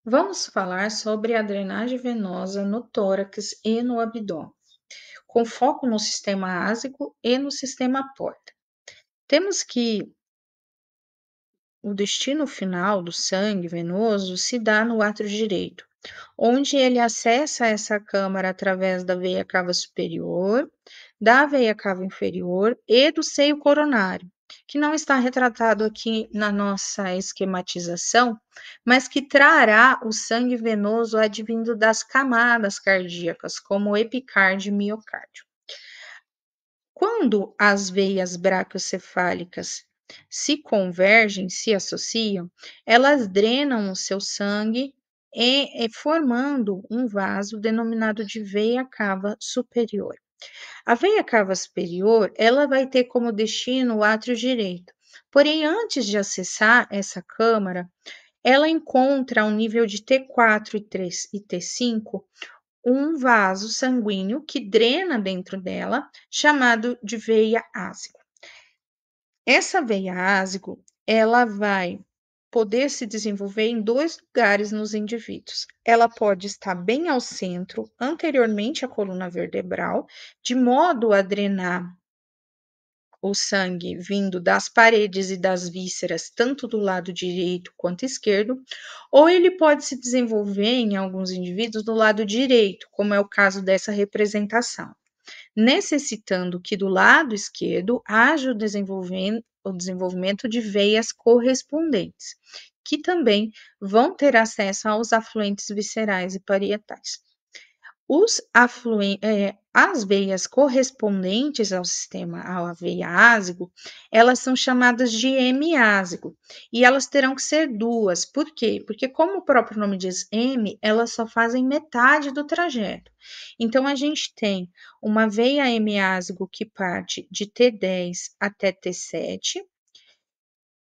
Vamos falar sobre a drenagem venosa no tórax e no abdômen, com foco no sistema ásico e no sistema porta. Temos que o destino final do sangue venoso se dá no átrio direito, onde ele acessa essa câmara através da veia cava superior, da veia cava inferior e do seio coronário, que não está retratado aqui na nossa esquematização, mas que trará o sangue venoso advindo das camadas cardíacas, como o epicárdio e miocárdio. Quando as veias braquiocefálicas se convergem, se associam, elas drenam o seu sangue formando um vaso denominado de veia cava superior. A veia cava superior, ela vai ter como destino o átrio direito. Porém, antes de acessar essa câmara, ela encontra ao nível de T4 e T5 um vaso sanguíneo que drena dentro dela, chamado de veia ásico. Essa veia ásico, ela vai poder se desenvolver em dois lugares nos indivíduos. Ela pode estar bem ao centro, anteriormente à coluna vertebral, de modo a drenar o sangue vindo das paredes e das vísceras, tanto do lado direito quanto esquerdo, ou ele pode se desenvolver em alguns indivíduos do lado direito, como é o caso dessa representação, necessitando que do lado esquerdo haja o desenvolvimento de veias correspondentes, que também vão ter acesso aos afluentes viscerais e parietais. As veias correspondentes ao sistema, à veia ásigo, elas são chamadas de hemiásigo, e elas terão que ser duas. Por quê? Porque, como o próprio nome diz, hemi, elas só fazem metade do trajeto. Então, a gente tem uma veia hemiásigo que parte de T10 até T7,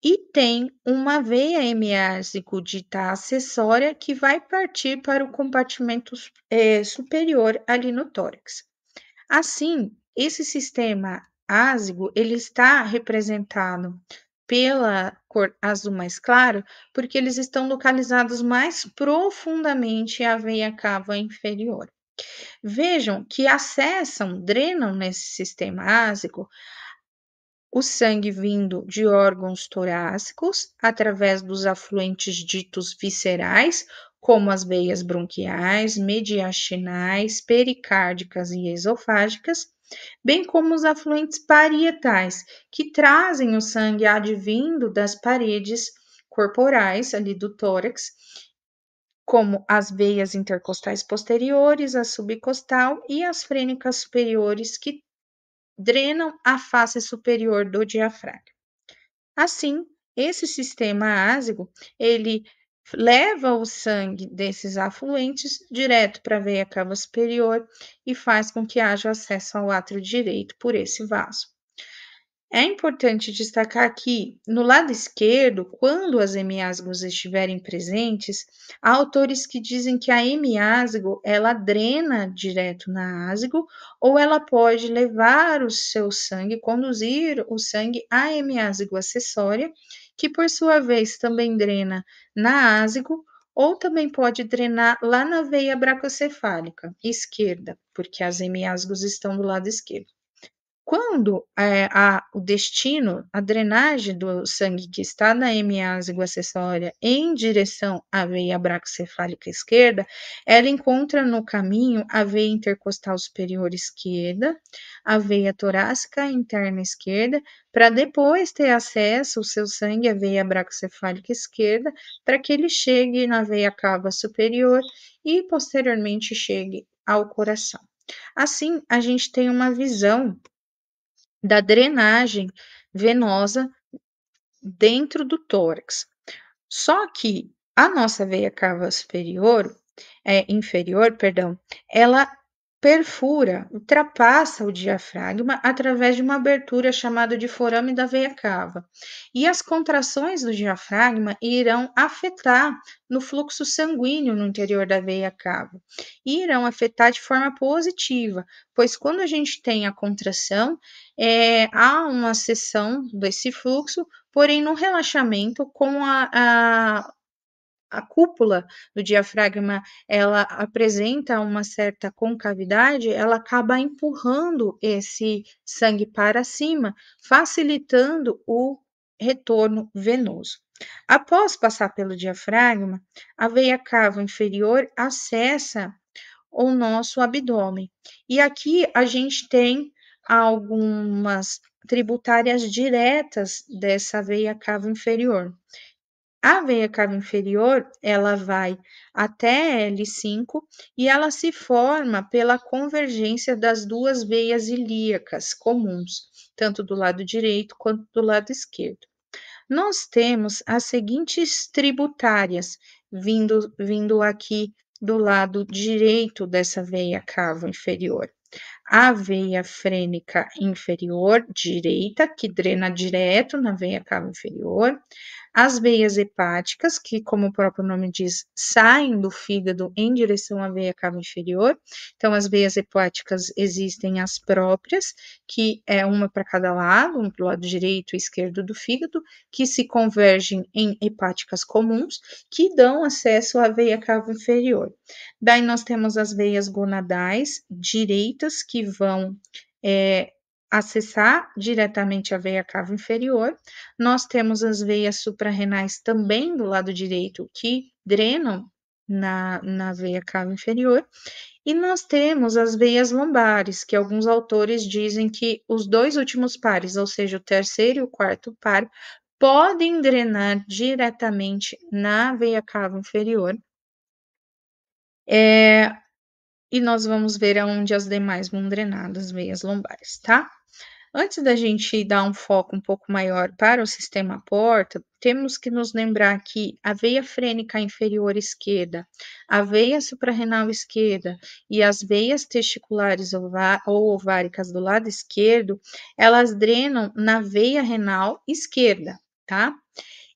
e tem uma veia hemiásicodita acessória que vai partir para o compartimento superior ali no tórax. Assim, esse sistema ásigo ele está representado pela cor azul mais claro, porque eles estão localizados mais profundamente à veia cava inferior. Vejam que acessam, drenam nesse sistema ásico o sangue vindo de órgãos torácicos, através dos afluentes ditos viscerais, como as veias bronquiais, mediastinais, pericárdicas e esofágicas, bem como os afluentes parietais, que trazem o sangue advindo das paredes corporais ali do tórax, como as veias intercostais posteriores, a subcostal e as frênicas superiores, que drenam a face superior do diafragma. Assim, esse sistema ásigo, ele leva o sangue desses afluentes direto para a veia cava superior e faz com que haja acesso ao átrio direito por esse vaso. É importante destacar que, no lado esquerdo, quando as hemiásigos estiverem presentes, há autores que dizem que a hemiásigo, ela drena direto na ásigo, ou ela pode levar o seu sangue, conduzir o sangue à hemiásigo acessória, que por sua vez também drena na ásigo, ou também pode drenar lá na veia bracocefálica esquerda, porque as hemiásigos estão do lado esquerdo. Quando o destino, a drenagem do sangue que está na hemiásigo acessória em direção à veia bracocefálica esquerda, ela encontra no caminho a veia intercostal superior esquerda, a veia torácica interna esquerda, para depois ter acesso o seu sangue à veia bracocefálica esquerda, para que ele chegue na veia cava superior e posteriormente chegue ao coração. Assim, a gente tem uma visão da drenagem venosa dentro do tórax. Só que a nossa veia cava inferior, perdão, ela perfura, ultrapassa o diafragma através de uma abertura chamada de forame da veia cava. E as contrações do diafragma irão afetar no fluxo sanguíneo no interior da veia cava. E irão afetar de forma positiva, pois quando a gente tem a contração, há uma cessão desse fluxo, porém no relaxamento com a cúpula do diafragma, ela apresenta uma certa concavidade, ela acaba empurrando esse sangue para cima, facilitando o retorno venoso. Após passar pelo diafragma, a veia cava inferior acessa o nosso abdômen. E aqui a gente tem algumas tributárias diretas dessa veia cava inferior. A veia cava inferior, ela vai até L5 e ela se forma pela convergência das duas veias ilíacas comuns, tanto do lado direito quanto do lado esquerdo. Nós temos as seguintes tributárias vindo aqui do lado direito dessa veia cava inferior. A veia frênica inferior direita, que drena direto na veia cava inferior, as veias hepáticas, que, como o próprio nome diz, saem do fígado em direção à veia cava inferior. Então, as veias hepáticas existem as próprias, que é uma para cada lado, um para o lado direito e esquerdo do fígado, que se convergem em hepáticas comuns, que dão acesso à veia cava inferior. Daí, nós temos as veias gonadais direitas, que vão acessar diretamente a veia cava inferior. Nós temos as veias suprarrenais também do lado direito, que drenam na veia cava inferior. E nós temos as veias lombares, que alguns autores dizem que os dois últimos pares, ou seja, o terceiro e o quarto par, podem drenar diretamente na veia cava inferior. E nós vamos ver aonde as demais vão drenar das veias lombares, tá? Antes da gente dar um foco um pouco maior para o sistema porta, temos que nos lembrar que a veia frênica inferior esquerda, a veia suprarrenal esquerda e as veias testiculares ou ováricas do lado esquerdo, elas drenam na veia renal esquerda, tá?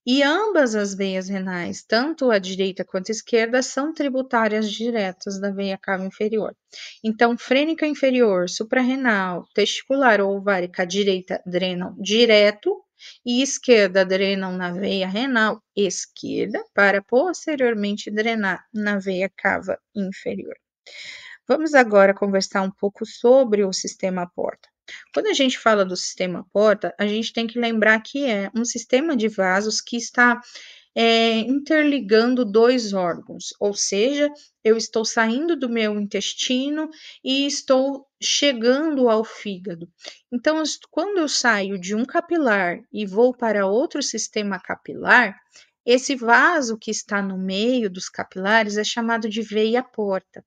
E ambas as veias renais, tanto a direita quanto a esquerda, são tributárias diretas da veia cava inferior. Então, frênica inferior, suprarrenal, testicular ou ovárica direita drenam direto e esquerda drenam na veia renal esquerda para posteriormente drenar na veia cava inferior. Vamos agora conversar um pouco sobre o sistema porta. Quando a gente fala do sistema porta, a gente tem que lembrar que é um sistema de vasos que está interligando dois órgãos, ou seja, eu estou saindo do meu intestino e estou chegando ao fígado. Então, quando eu saio de um capilar e vou para outro sistema capilar, esse vaso que está no meio dos capilares é chamado de veia porta.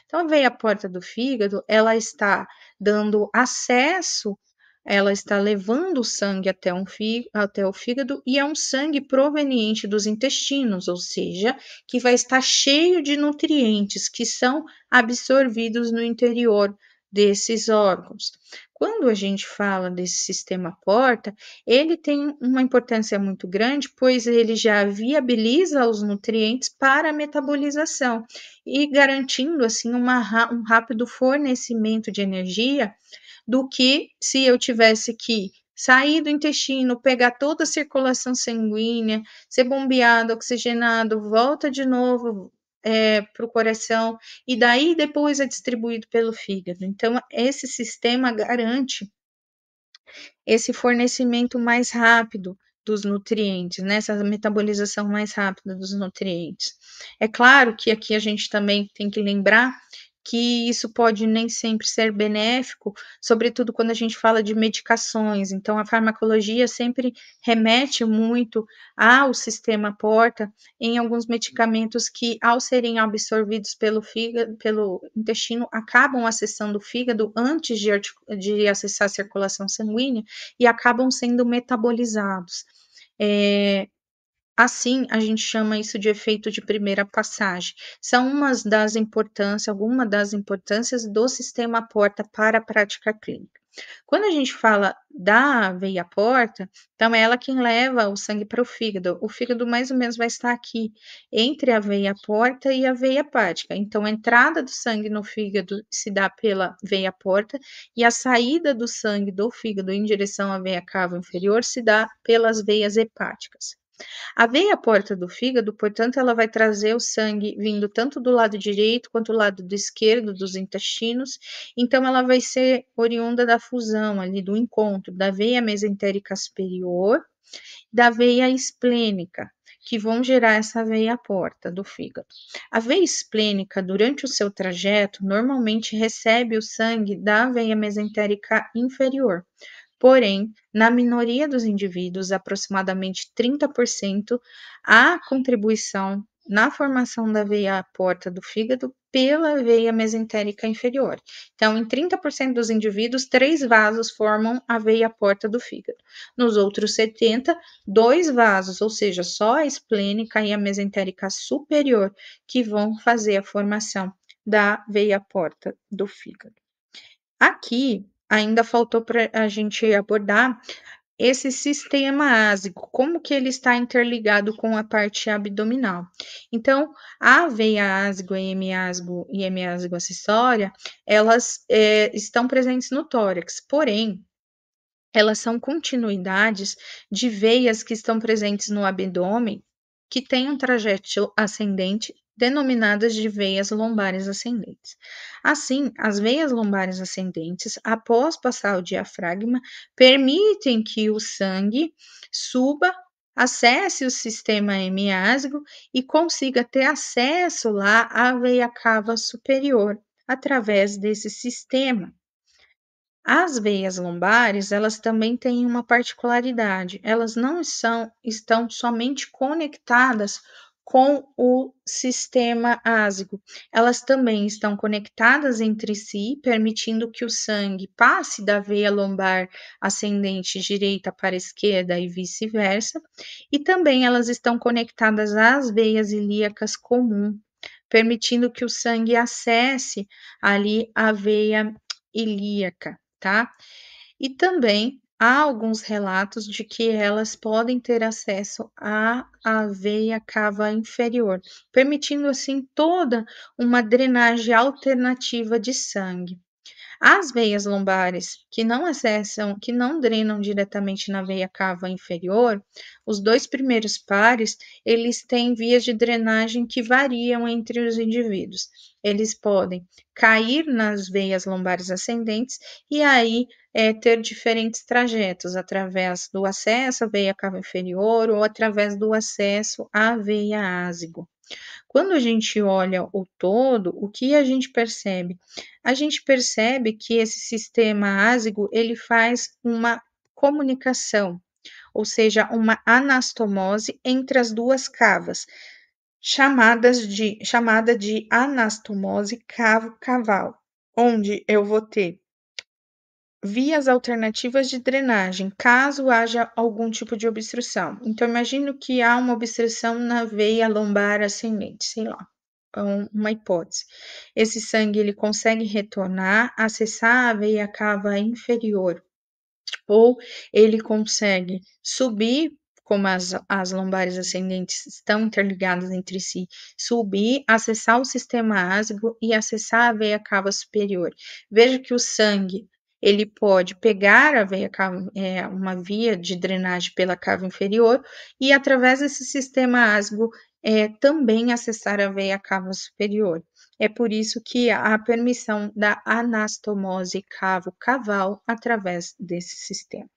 Então, a veia porta do fígado, ela está dando acesso, ela está levando o sangue até o fígado e é um sangue proveniente dos intestinos, ou seja, que vai estar cheio de nutrientes que são absorvidos no interior desses órgãos. Quando a gente fala desse sistema porta, ele tem uma importância muito grande, pois ele já viabiliza os nutrientes para a metabolização e garantindo assim um rápido fornecimento de energia do que se eu tivesse que sair do intestino, pegar toda a circulação sanguínea, ser bombeado, oxigenado, volta de novo para o coração e daí depois é distribuído pelo fígado. Então, esse sistema garante esse fornecimento mais rápido dos nutrientes, né? Essa metabolização mais rápida dos nutrientes. É claro que aqui a gente também tem que lembrar que isso pode nem sempre ser benéfico, sobretudo quando a gente fala de medicações. Então, a farmacologia sempre remete muito ao sistema porta em alguns medicamentos que, ao serem absorvidos pelo fígado, pelo intestino, acabam acessando o fígado antes de acessar a circulação sanguínea e acabam sendo metabolizados. Assim, a gente chama isso de efeito de primeira passagem. São algumas das importâncias do sistema porta para a prática clínica. Quando a gente fala da veia porta, então é ela quem leva o sangue para o fígado. O fígado mais ou menos vai estar aqui, entre a veia porta e a veia hepática. Então, a entrada do sangue no fígado se dá pela veia porta e a saída do sangue do fígado em direção à veia cava inferior se dá pelas veias hepáticas. A veia porta do fígado, portanto, ela vai trazer o sangue vindo tanto do lado direito quanto do lado do esquerdo dos intestinos, então ela vai ser oriunda da fusão ali, do encontro da veia mesentérica superior, da veia esplênica, que vão gerar essa veia porta do fígado. A veia esplênica, durante o seu trajeto, normalmente recebe o sangue da veia mesentérica inferior. Porém, na minoria dos indivíduos, aproximadamente 30%, há contribuição na formação da veia porta do fígado pela veia mesentérica inferior. Então, em 30% dos indivíduos, 3 vasos formam a veia porta do fígado. Nos outros 70, 2 vasos, ou seja, só a esplênica e a mesentérica superior, que vão fazer a formação da veia porta do fígado. Aqui, ainda faltou para a gente abordar esse sistema ásico, como que ele está interligado com a parte abdominal. Então, a veia ásigo, hemiásigo e hemiásigo acessória, elas estão presentes no tórax, porém, elas são continuidades de veias que estão presentes no abdômen, que têm um trajeto ascendente, denominadas de veias lombares ascendentes. Assim, as veias lombares ascendentes, após passar o diafragma, permitem que o sangue suba, acesse o sistema hemiásico e consiga ter acesso lá à veia cava superior, através desse sistema. As veias lombares, elas também têm uma particularidade, elas não estão somente conectadas com o sistema ásico, elas também estão conectadas entre si, permitindo que o sangue passe da veia lombar ascendente direita para a esquerda e vice-versa, e também elas estão conectadas às veias ilíacas comum, permitindo que o sangue acesse ali a veia ilíaca, tá? E também há alguns relatos de que elas podem ter acesso à veia cava inferior, permitindo assim toda uma drenagem alternativa de sangue. As veias lombares que não acessam, que não drenam diretamente na veia cava inferior, os 2 primeiros pares, eles têm vias de drenagem que variam entre os indivíduos. Eles podem cair nas veias lombares ascendentes e aí ter diferentes trajetos, através do acesso à veia cava inferior ou através do acesso à veia ásigo. Quando a gente olha o todo, o que a gente percebe? A gente percebe que esse sistema ásigo, ele faz uma comunicação, ou seja, uma anastomose entre as duas cavas, chamada de anastomose cavo-caval, onde eu vou ter vias alternativas de drenagem, caso haja algum tipo de obstrução. Então, imagino que há uma obstrução na veia lombar ascendente, sei lá, uma hipótese. Esse sangue ele consegue retornar, acessar a veia cava inferior, ou ele consegue subir, como as lombares ascendentes estão interligadas entre si, subir, acessar o sistema ásico e acessar a veia cava superior. Veja que o sangue ele pode pegar a veia cava, uma via de drenagem pela cava inferior e através desse sistema ásico também acessar a veia cava superior. É por isso que há a permissão da anastomose cavo-caval através desse sistema.